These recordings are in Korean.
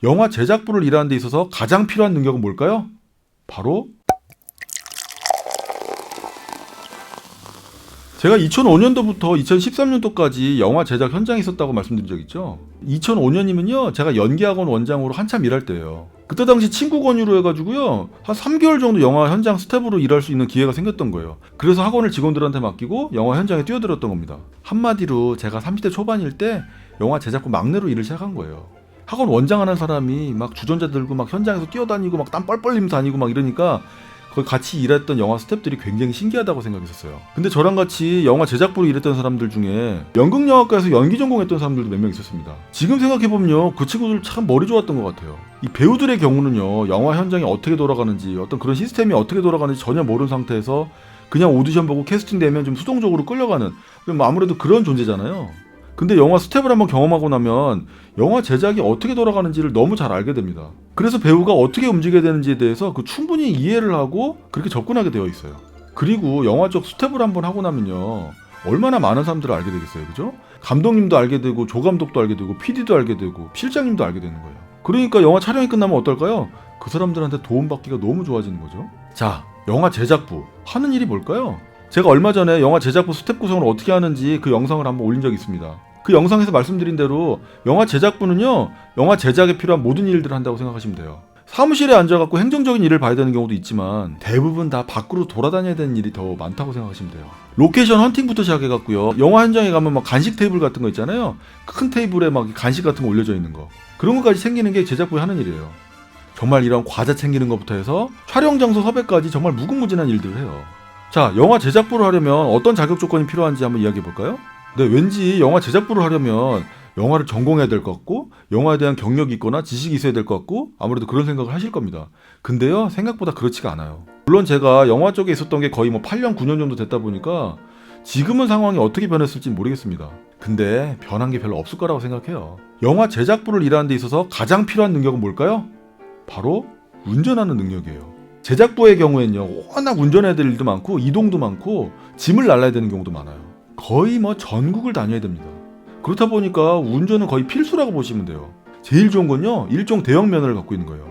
영화 제작부를 일하는 데 있어서 가장 필요한 능력은 뭘까요? 바로 제가 2005년도부터 2013년도까지 영화 제작 현장에 있었다고 말씀드린 적 있죠? 2005년이면요 제가 연기학원 원장으로 한참 일할 때예요. 그때 당시 친구 권유로 해가지고요 한 3개월 정도 영화 현장 스텝으로 일할 수 있는 기회가 생겼던 거예요. 그래서 학원을 직원들한테 맡기고 영화 현장에 뛰어들었던 겁니다. 한마디로 제가 30대 초반일 때 영화 제작부 막내로 일을 시작한 거예요. 학원 원장 하는 사람이 막 주전자 들고 막 현장에서 뛰어다니고 막 땀 뻘뻘 흘리면서 다니고 막 이러니까 거기 같이 일했던 영화 스태프들이 굉장히 신기하다고 생각했었어요. 근데 저랑 같이 영화 제작부로 일했던 사람들 중에 연극영화과에서 연기 전공했던 사람들도 몇 명 있었습니다. 지금 생각해보면요 그 친구들 참 머리 좋았던 것 같아요. 이 배우들의 경우는요 영화 현장이 어떻게 돌아가는지 어떤 그런 시스템이 어떻게 돌아가는지 전혀 모르는 상태에서 그냥 오디션 보고 캐스팅 되면 좀 수동적으로 끌려가는 아무래도 그런 존재잖아요. 근데 영화 스텝을 한번 경험하고 나면 영화 제작이 어떻게 돌아가는지를 너무 잘 알게 됩니다. 그래서 배우가 어떻게 움직여야 되는지에 대해서 충분히 이해를 하고 그렇게 접근하게 되어 있어요. 그리고 영화 쪽 스텝을 한번 하고 나면요 얼마나 많은 사람들을 알게 되겠어요, 그죠? 감독님도 알게 되고 조감독도 알게 되고 PD도 알게 되고 실장님도 알게 되는 거예요. 그러니까 영화 촬영이 끝나면 어떨까요? 그 사람들한테 도움받기가 너무 좋아지는 거죠. 자, 영화 제작부 하는 일이 뭘까요? 제가 얼마 전에 영화 제작부 스텝 구성을 어떻게 하는지 그 영상을 한번 올린 적이 있습니다. 그 영상에서 말씀드린 대로 영화 제작부는요 영화 제작에 필요한 모든 일들을 한다고 생각하시면 돼요. 사무실에 앉아갖고 행정적인 일을 봐야 되는 경우도 있지만 대부분 다 밖으로 돌아다녀야 되는 일이 더 많다고 생각하시면 돼요. 로케이션 헌팅부터 시작해갖고요 영화 현장에 가면 막 간식 테이블 같은 거 있잖아요. 큰 테이블에 막 간식 같은 거 올려져 있는 거 그런 것까지 챙기는 게 제작부에 하는 일이에요. 정말 이런 과자 챙기는 것부터 해서 촬영 장소 섭외까지 정말 무궁무진한 일들을 해요. 자, 영화 제작부를 하려면 어떤 자격 조건이 필요한지 한번 이야기해 볼까요? 네, 왠지 영화 제작부를 하려면 영화를 전공해야 될 것 같고 영화에 대한 경력이 있거나 지식이 있어야 될 것 같고 아무래도 그런 생각을 하실 겁니다. 근데요 생각보다 그렇지가 않아요. 물론 제가 영화 쪽에 있었던 게 거의 8년 9년 정도 됐다 보니까 지금은 상황이 어떻게 변했을지 모르겠습니다. 근데 변한 게 별로 없을 거라고 생각해요. 영화 제작부를 일하는 데 있어서 가장 필요한 능력은 뭘까요? 바로 운전하는 능력이에요. 제작부의 경우에는요 워낙 운전해야 될 일도 많고 이동도 많고 짐을 날라야 되는 경우도 많아요. 거의 전국을 다녀야 됩니다. 그렇다 보니까 운전은 거의 필수라고 보시면 돼요. 제일 좋은 건요 일종 대형 면허를 갖고 있는 거예요.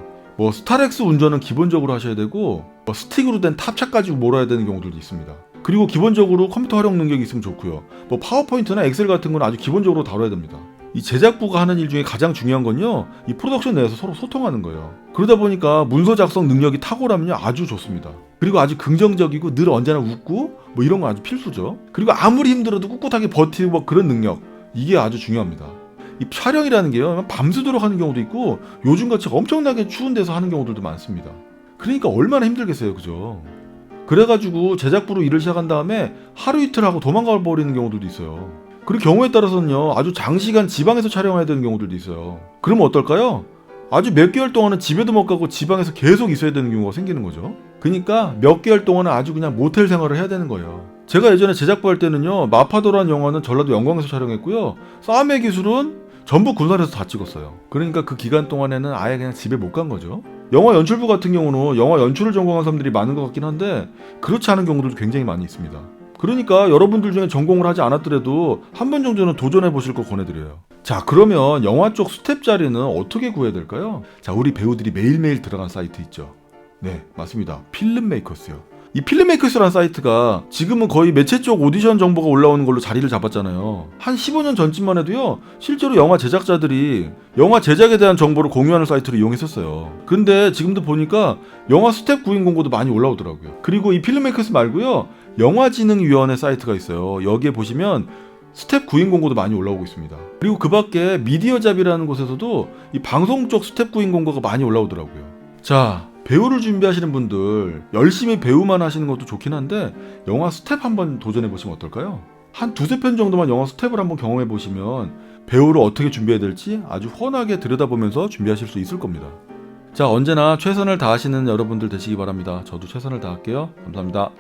스타렉스 운전은 기본적으로 하셔야 되고 스틱으로 된 탑차까지 몰아야 되는 경우들도 있습니다. 그리고 기본적으로 컴퓨터 활용 능력이 있으면 좋고요. 파워포인트나 엑셀 같은 건 아주 기본적으로 다뤄야 됩니다. 이 제작부가 하는 일 중에 가장 중요한 건요 이 프로덕션 내에서 서로 소통하는 거예요. 그러다 보니까 문서 작성 능력이 탁월하면요 아주 좋습니다. 그리고 아주 긍정적이고 늘 언제나 웃고 이런 건 아주 필수죠. 그리고 아무리 힘들어도 꿋꿋하게 버티고 그런 능력 이게 아주 중요합니다. 이 촬영이라는 게요 밤새도록 하는 경우도 있고 요즘같이 엄청나게 추운 데서 하는 경우들도 많습니다. 그러니까 얼마나 힘들겠어요, 그죠? 그래가지고 제작부로 일을 시작한 다음에 하루 이틀 하고 도망가 버리는 경우들도 있어요. 그리고 경우에 따라서는요 아주 장시간 지방에서 촬영해야 되는 경우들도 있어요. 그러면 어떨까요? 아주 몇 개월 동안은 집에도 못 가고 지방에서 계속 있어야 되는 경우가 생기는 거죠. 그러니까 몇 개월 동안은 아주 그냥 모텔 생활을 해야 되는 거예요. 제가 예전에 제작부 할 때는요 마파도라는 영화는 전라도 영광에서 촬영했고요 싸움의 기술은 전부 군산에서 다 찍었어요. 그러니까 그 기간 동안에는 아예 그냥 집에 못 간 거죠. 영화 연출부 같은 경우는 영화 연출을 전공한 사람들이 많은 것 같긴 한데 그렇지 않은 경우들도 굉장히 많이 있습니다. 그러니까 여러분들 중에 전공을 하지 않았더라도 한 번 정도는 도전해 보실 거 권해드려요. 자, 그러면 영화 쪽 스텝 자리는 어떻게 구해야 될까요? 자, 우리 배우들이 매일매일 들어간 사이트 있죠. 네, 맞습니다. 필름메이커스요. 이 필름메이커스라는 사이트가 지금은 거의 매체 쪽 오디션 정보가 올라오는 걸로 자리를 잡았잖아요. 한 15년 전쯤만 해도요 실제로 영화 제작자들이 영화 제작에 대한 정보를 공유하는 사이트를 이용했었어요. 근데 지금도 보니까 영화 스텝 구인 공고도 많이 올라오더라고요. 그리고 이 필름메이커스 말고요 영화진흥위원회 사이트가 있어요. 여기에 보시면 스텝 구인 공고도 많이 올라오고 있습니다. 그리고 그 밖에 미디어잡이라는 곳에서도 이 방송 쪽 스텝 구인 공고가 많이 올라오더라고요. 자, 배우를 준비하시는 분들 열심히 배우만 하시는 것도 좋긴 한데 영화 스텝 한번 도전해 보시면 어떨까요? 한 두세 편 정도만 영화 스텝을 한번 경험해 보시면 배우를 어떻게 준비해야 될지 아주 훤하게 들여다보면서 준비하실 수 있을 겁니다. 자, 언제나 최선을 다하시는 여러분들 되시기 바랍니다. 저도 최선을 다할게요. 감사합니다.